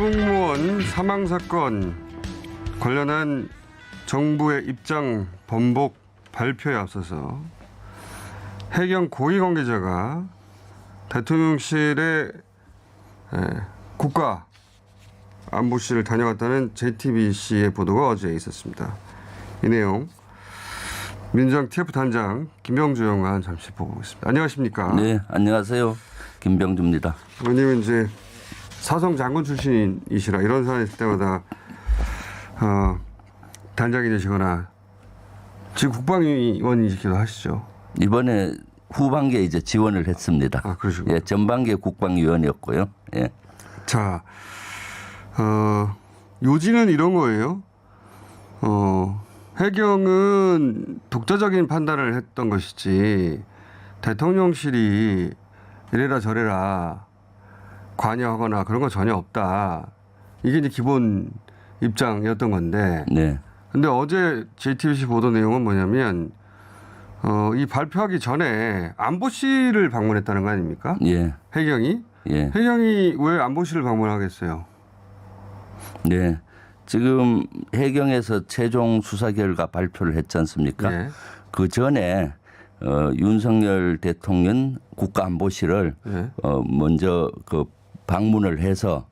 공무원 사망 사건 관련한 정부의 입장 번복 발표에 앞서서 해경 고위 관계자가 대통령실의 국가안보실을 다녀갔다는 JTBC의 보도가 어제 있었습니다. 이 내용 민주당 TF 단장 김병주 의원과 잠시 보고 있습니다. 안녕하십니까? 네, 안녕하세요. 김병주입니다. 의원님은 이제 사성 장군 출신이시라 이런 사안이 있을 때마다 단장이 되시거나 지금 국방위원이시기도 하시죠. 이번에 후반기에 이제 지원을 했습니다. 아, 그러시군요. 예, 전반기에 국방위원이었고요. 예. 자, 요지는 이런 거예요. 해경은 독자적인 판단을 했던 것이지 대통령실이 이래라 저래라 관여하거나 그런 건 전혀 없다. 이게 이제 기본 입장이었던 건데. 네. 근데 어제 JTBC 보도 내용은 뭐냐면 이 발표하기 전에 안보실을 방문했다는 거 아닙니까? 예. 해경이? 예. 해경이 왜 안보실을 방문하겠어요? 네. 지금 해경에서 최종 수사 결과 발표를 했지 않습니까? 네. 그 전에 윤석열 대통령 국가안보실을 네. 먼저 그 방문을 해서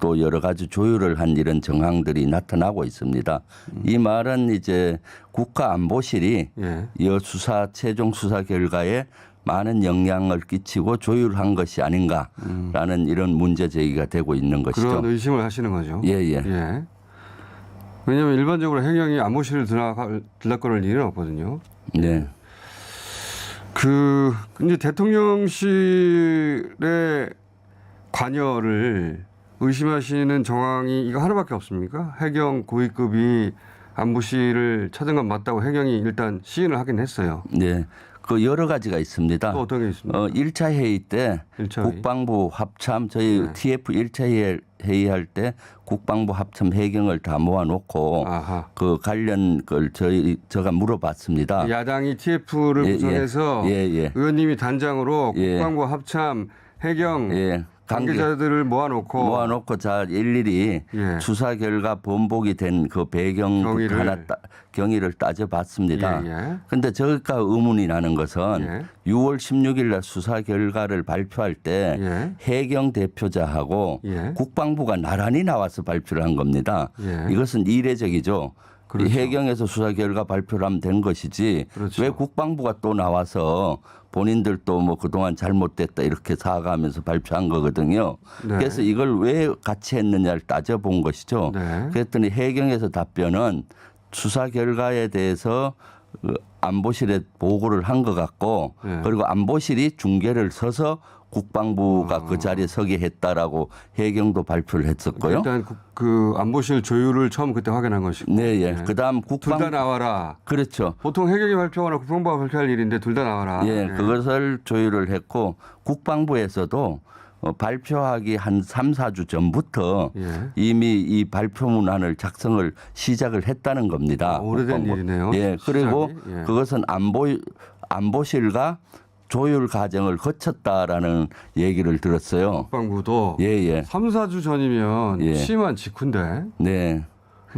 또 여러 가지 조율을 한 이런 정황들이 나타나고 있습니다. 이 말은 이제 국가안보실이 예. 이 수사 최종 수사 결과에 많은 영향을 끼치고 조율한 것이 아닌가라는 이런 문제 제기가 되고 있는 것이죠. 그런 의심을 하시는 거죠. 예. 예. 왜냐하면 일반적으로 해경이 안보실을 들락거릴 일은 없거든요. 네. 이제 대통령실의 관여를 의심하시는 정황이 이거 하나밖에 없습니까? 해경 고위급이 안보실을 찾은 건 맞다고 해경이 일단 시인을 하긴 했어요. 네. 그 여러 가지가 있습니다. 또 어떤 게 있습니까? 1차 회의 때 1차 회의. 국방부 합참 저희 네. TF 1차 회의할 때 국방부 합참 해경을 다 모아놓고 아하. 그 관련 걸 제가 물어봤습니다. 야당이 TF를 예, 구성해서 예. 의원님이 단장으로 예. 국방부 합참 해경 예. 관계자들을 모아놓고 잘 일일이 예. 수사 결과 번복이 된 그 배경 경위를 따져봤습니다. 예. 그런데 저가 의문이 나는 것은 예. 6월 16일 날 수사 결과를 발표할 때 예. 해경 대표자하고 예. 국방부가 나란히 나와서 발표를 한 겁니다. 예. 이것은 이례적이죠. 그렇죠. 이 해경에서 수사 결과 발표를 하면 된 것이지 그렇죠. 왜 국방부가 또 나와서 본인들도 뭐 그동안 잘못됐다 이렇게 사과하면서 발표한 거거든요. 네. 그래서 이걸 왜 같이 했느냐를 따져본 것이죠. 네. 그랬더니 해경에서 답변은 수사 결과에 대해서 안보실에 보고를 한 것 같고 네. 그리고 안보실이 중계를 서서 국방부가 그 자리에 서게 했다라고 해경도 발표를 했었고요. 일단 그 안보실 조율을 처음 그때 확인한 것이고. 네, 예. 그다음 둘 다 나와라. 그렇죠. 보통 해경이 발표하거나 국방부가 발표할 일인데 둘 다 나와라. 예, 그것을 조율을 했고 국방부에서도 발표하기 한 3, 4주 전부터 예. 이미 이 발표문안을 작성을 시작을 했다는 겁니다. 오래된 국방부. 일이네요. 예, 그리고 시작이. 예. 그것은 안보실과 조율 과정을 거쳤다라는 얘기를 들었어요. 국방부도 예. 3, 4주 전이면 예. 취임한 직후인데 네.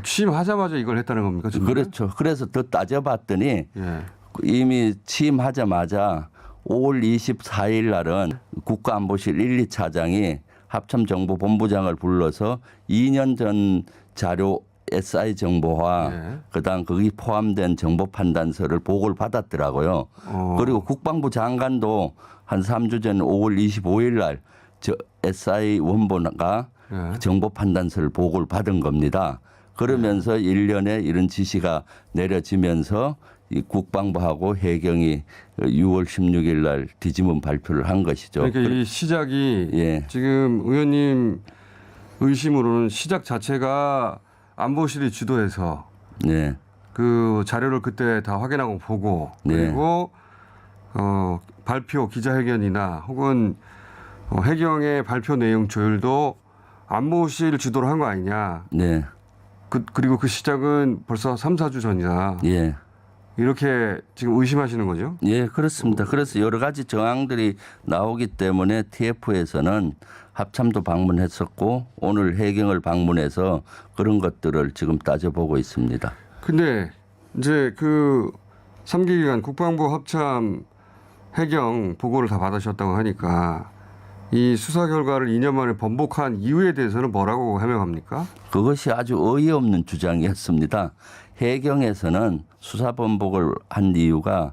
취임하자마자 이걸 했다는 겁니까? 지금? 그렇죠. 그래서 더 따져봤더니 예. 이미 취임하자마자 5월 24일 날은 국가안보실 1, 2차장이 합참정보본부장을 불러서 2년 전 자료 SI 정보와 예. 그다음 거기 포함된 정보 판단서를 보고를 받았더라고요. 그리고 국방부 장관도 한 3주 전 5월 25일 날 저 SI 원본가 예. 정보 판단서를 보고를 받은 겁니다. 그러면서 일련의 이런 지시가 내려지면서 이 국방부하고 해경이 6월 16일 날 뒤집은 발표를 한 것이죠. 그러니까 이 시작이 예. 지금 의원님 의심으로는 시작 자체가 안보실이 주도해서 네. 그 자료를 그때 다 확인하고 보고 네. 그리고 발표 기자회견이나 혹은 해경의 발표 내용 조율도 안보실 주도로 한 거 아니냐. 네. 그리고 그 시작은 벌써 3, 4주 전이다. 예. 이렇게 지금 의심하시는 거죠? 예, 그렇습니다. 그래서 여러 가지 정황들이 나오기 때문에 TF에서는 합참도 방문했었고 오늘 해경을 방문해서 그런 것들을 지금 따져보고 있습니다. 근데 이제 그 3기 기간 국방부 합참 해경 보고를 다 받으셨다고 하니까 이 수사 결과를 2년 만에 번복한 이유에 대해서는 뭐라고 해명합니까? 그것이 아주 어이없는 주장이었습니다. 해경에서는 수사 번복을 한 이유가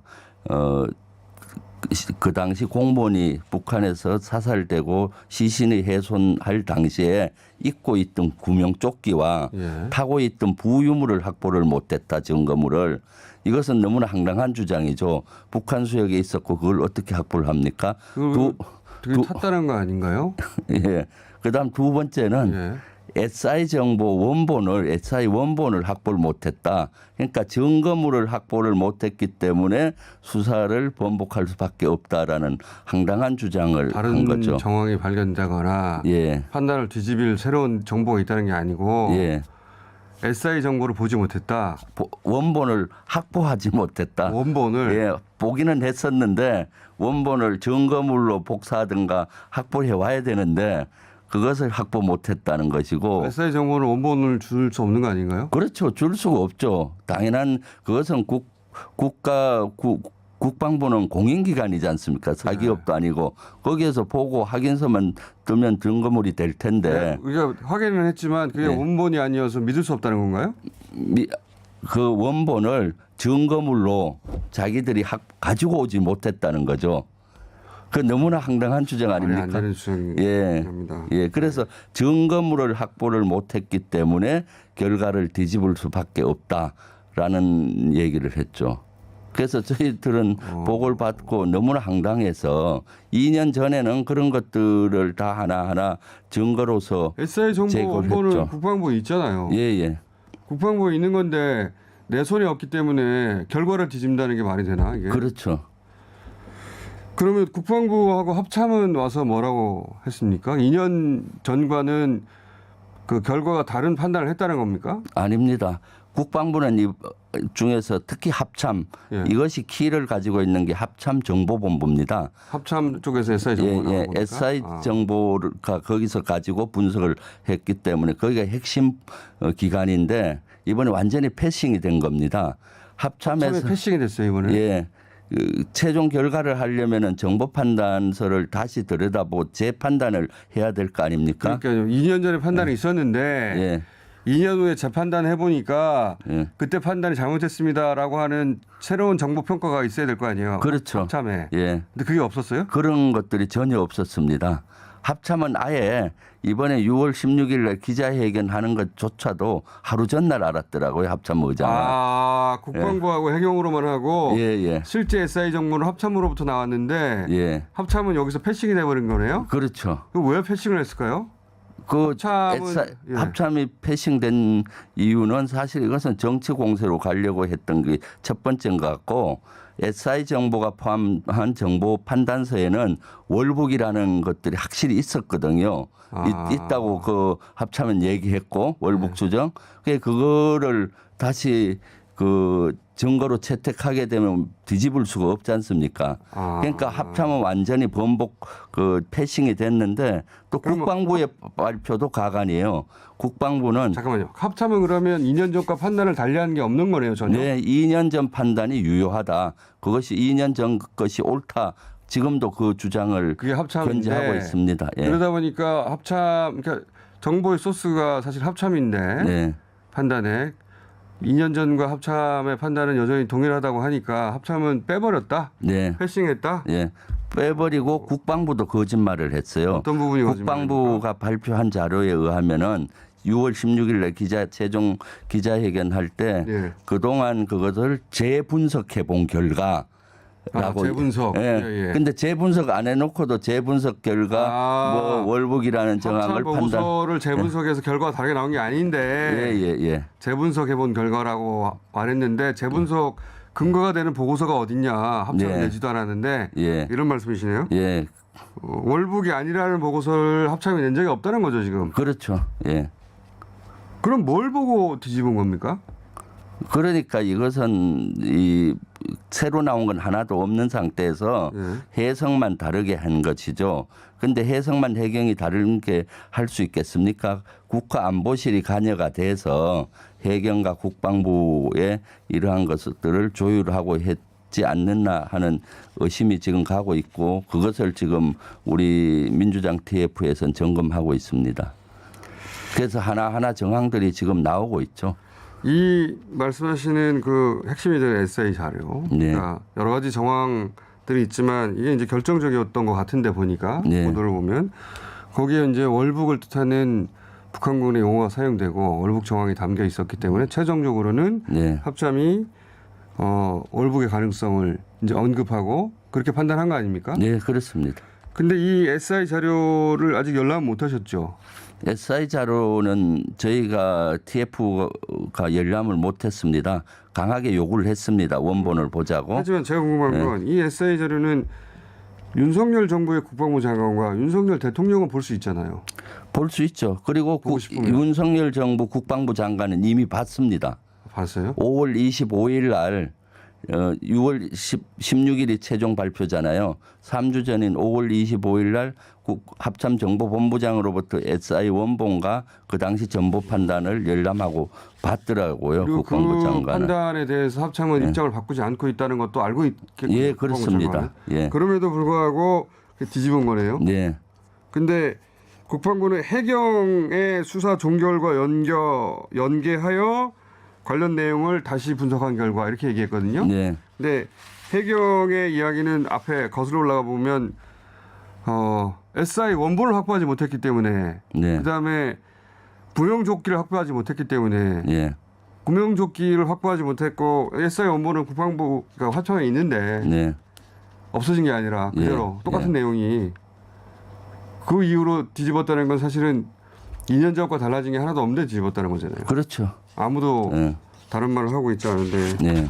그 당시 공무원이 북한에서 사살되고 시신이 훼손할 당시에 입고 있던 구명조끼와 예. 타고 있던 부유물을 확보를 못했다 증거물을. 이것은 너무나 황당한 주장이죠. 북한 수역에 있었고 그걸 어떻게 확보를 합니까? 되게 탔다는 거 아닌가요? 예. 그다음 두 번째는 예. SI 정보 원본을 SI 원본을 확보를 못했다. 그러니까 증거물을 확보를 못했기 때문에 수사를 번복할 수밖에 없다라는 황당한 주장을 한 다른 거죠. 정황이 발견되거나 예, 판단을 뒤집일 새로운 정보가 있다는 게 아니고 예. SI 정보를 보지 못했다. 원본을 확보하지 못했다. 원본을 예, 보기는 했었는데 원본을 증거물로 복사하든가 확보해 와야 되는데 그것을 확보 못했다는 것이고. SI 정보는 원본을 줄 수 없는 거 아닌가요? 그렇죠. 줄 수가 없죠. 당연한 그것은 국방부는 공인기관이지 않습니까? 사기업도 아니고 거기에서 보고 확인서만 뜨면 증거물이 될 텐데. 우리가 확인은 했지만 그게 네. 원본이 아니어서 믿을 수 없다는 건가요? 그 원본을 증거물로 자기들이 가지고 오지 못했다는 거죠. 그 너무나 황당한 주장 말이 안 아닙니까? 되는 예, 주장입니다. 예. 그래서 증거물을 확보를 못했기 때문에 결과를 뒤집을 수밖에 없다라는 얘기를 했죠. 그래서 저희들은 보고를 받고 너무나 황당해서 2년 전에는 그런 것들을 다 하나하나 증거로서 SI 정보 제거를 원본은 했죠. 국방부에 있잖아요. 예, 예. 국방부에 있는 건데 내 손에 없기 때문에 결과를 뒤집는다는 게 말이 되나 이게? 그렇죠. 그러면 국방부하고 합참은 와서 뭐라고 했습니까? 2년 전과는 그 결과가 다른 판단을 했다는 겁니까? 아닙니다. 국방부는 이 중에서 특히 합참 예. 이것이 키를 가지고 있는 게 합참 정보본부입니다. 합참 쪽에서 SI 예, 정보가 예. 나온 겁니까? SI 정보가 거기서 가지고 분석을 했기 때문에 거기가 핵심 기관인데 이번에 완전히 패싱이 된 겁니다. 처음에 합참에서 패싱이 됐어요 이번에. 예. 그 최종 결과를 하려면은 정보 판단서를 다시 들여다보고 재판단을 해야 될 거 아닙니까? 그러니까 2년 전에 판단이 있었는데 예. 2년 후에 재판단 해보니까 예. 그때 판단이 잘못했습니다라고 하는 새로운 정보 평가가 있어야 될 거 아니에요. 그렇죠. 합참에. 예. 근데 그게 없었어요? 그런 것들이 전혀 없었습니다. 합참은 아예 이번에 6월 16일 날 기자회견하는 것조차도 하루 전날 알았더라고요. 합참 의장은. 아, 국방부하고 해경으로만 하고 예, 예. 실제 SI 정보는 합참으로부터 나왔는데 예. 합참은 여기서 패싱이 돼버린 거네요? 그렇죠. 그럼 왜 패싱을 했을까요? 그 합참은 예. 합참이 패싱된 이유는 사실 이것은 정치 공세로 가려고 했던 게 첫 번째인 것 같고 SI 정보가 포함한 정보 판단서에는 월북이라는 것들이 확실히 있었거든요. 아. 있다고 그 합참은 얘기했고 월북 추정. 그거를 다시 그 증거로 채택하게 되면 뒤집을 수가 없지 않습니까? 아. 그러니까 합참은 완전히 번복 그 패싱이 됐는데 또 국방부의 발표도 가관이에요. 국방부는 잠깐만요. 합참은 그러면 2년 전과 판단을 달리한 게 없는 거네요, 전혀. 네, 2년 전 판단이 유효하다. 그것이 2년 전 것이 옳다. 지금도 그 주장을 그게 합참인데 견지하고 있습니다. 예. 그러다 보니까 합참, 그러니까 정보의 소스가 사실 합참인데 네. 판단에 2년 전과 합참의 판단은 여전히 동일하다고 하니까 합참은 빼버렸다, 네. 패싱했다. 예. 빼버리고 국방부도 거짓말을 했어요. 어떤 부분이 국방부가 발표한 자료에 의하면은 6월 16일 날 최종 기자회견할 때 예. 그동안 그것을 재분석해 본 결과 라고. 재분석. 예. 예, 예. 근데 재분석 안 해놓고도 재분석 결과 뭐 월북이라는 정황을 합참 판단. 보고서를 재분석해서 결과가 다르게 나온 게 아닌데 예. 재분석해 본 결과라고 말했는데 재분석 근거가 되는 보고서가 어딨냐, 합참을 예. 내지도 않았는데 예. 이런 말씀이시네요. 예. 월북이 아니라는 보고서를 합참이 낸 적이 없다는 거죠 지금. 그렇죠. 예. 그럼 뭘 보고 뒤집은 겁니까? 그러니까 이것은 이 새로 나온 건 하나도 없는 상태에서 해석만 다르게 한 것이죠. 근데 해석만 해경이 다른 게 할 수 있겠습니까? 국가안보실이 관여가 돼서 해경과 국방부에 이러한 것들을 조율하고 했지 않느냐 하는 의심이 지금 가고 있고 그것을 지금 우리 민주당 TF에서는 점검하고 있습니다. 그래서 하나하나 정황들이 지금 나오고 있죠. 이 말씀하시는 그 핵심이 되는 에세이 자료, 네. 그러니까 여러 가지 정황들이 있지만 이게 이제 결정적이었던 것 같은데 보니까 네. 보도를 보면 거기에 이제 월북을 뜻하는 북한군의 용어가 사용되고 월북 정황이 담겨 있었기 때문에 최종적으로는 네. 합참이 월북의 가능성을 이제 언급하고 그렇게 판단한 거 아닙니까? 네, 그렇습니다. 근데 이 SI 자료를 아직 열람 못 하셨죠? SI 자료는 저희가 TF가 열람을 못했습니다. 강하게 요구를 했습니다. 원본을 보자고. 하지만 제가 궁금한 건 이 SI 자료는 윤석열 정부의 국방부 장관과 윤석열 대통령은 볼 수 있잖아요. 볼 수 있죠. 그리고 보고 싶으면. 윤석열 정부 국방부 장관은 이미 봤습니다. 봤어요? 5월 25일 날 6월 16일이 최종 발표잖아요. 3주 전인 5월 25일 날 합참정보본부장으로부터 SI 원본과 그 당시 정보 판단을 열람하고 봤더라고요. 그리고 국방부 그 장관은. 판단에 대해서 합참은 입장을 바꾸지 않고 있다는 것도 알고 있겠군요. 예, 국방부 그렇습니다. 장관은. 예. 그럼에도 불구하고 뒤집은 거네요. 네. 근데 국방부는 해경의 수사 종결과 연계하여 관련 내용을 다시 분석한 결과 이렇게 얘기했거든요. 네. 근데 해경의 이야기는 앞에 거슬러 올라가 보면 SI 원본을 확보하지 못했기 때문에 네. 그다음에 구명조끼를 확보하지 못했기 때문에 예. 구명조끼를 확보하지 못했고 SI 원본은 국방부가 화청에 있는데 네. 없어진 게 아니라 그대로 예. 똑같은 예. 내용이 그 이후로 뒤집었다는 건 사실은 2년 전과 달라진 게 하나도 없는데 뒤집었다는 거잖아요. 그렇죠. 아무도 네. 다른 말을 하고 있지 않은데 네.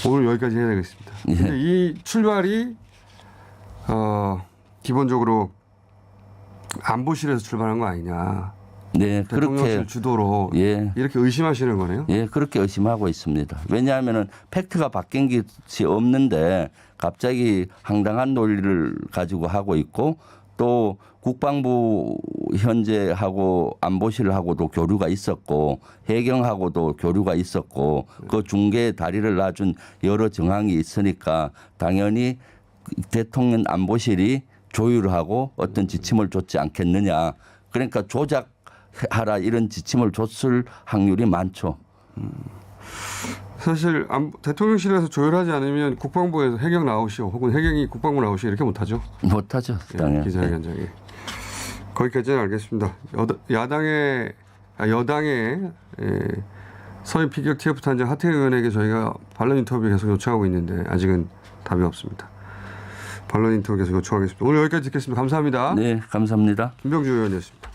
오늘 여기까지 해야 되겠습니다. 예. 근데 이 출발이 기본적으로 안보실에서 출발한 거 아니냐. 네. 대통령실 그렇게 주도로 예. 이렇게 의심하시는 거네요. 예, 그렇게 의심하고 있습니다. 왜냐하면은 팩트가 바뀐 것이 없는데 갑자기 황당한 논리를 가지고 하고 있고 또 국방부 현재하고 안보실하고도 교류가 있었고 해경하고도 교류가 있었고 그 중개에 다리를 놔준 여러 정황이 있으니까 당연히 대통령 안보실이 조율하고 어떤 지침을 줬지 않겠느냐. 그러니까 조작하라 이런 지침을 줬을 확률이 많죠. 사실 대통령실에서 조율하지 않으면 국방부에서 해경 나오시오 혹은 해경이 국방부 나오시오 이렇게 못하죠. 못하죠. 예, 당연히. 기자회견장에. 거기까지는 알겠습니다. 여당의 서해 피격 TF 탄장 하태경 의원에게 저희가 반론 인터뷰 계속 요청하고 있는데 아직은 답이 없습니다. 반론 인터뷰 계속 요청하겠습니다. 오늘 여기까지 듣겠습니다. 감사합니다. 네, 감사합니다. 김병주 의원이었습니다.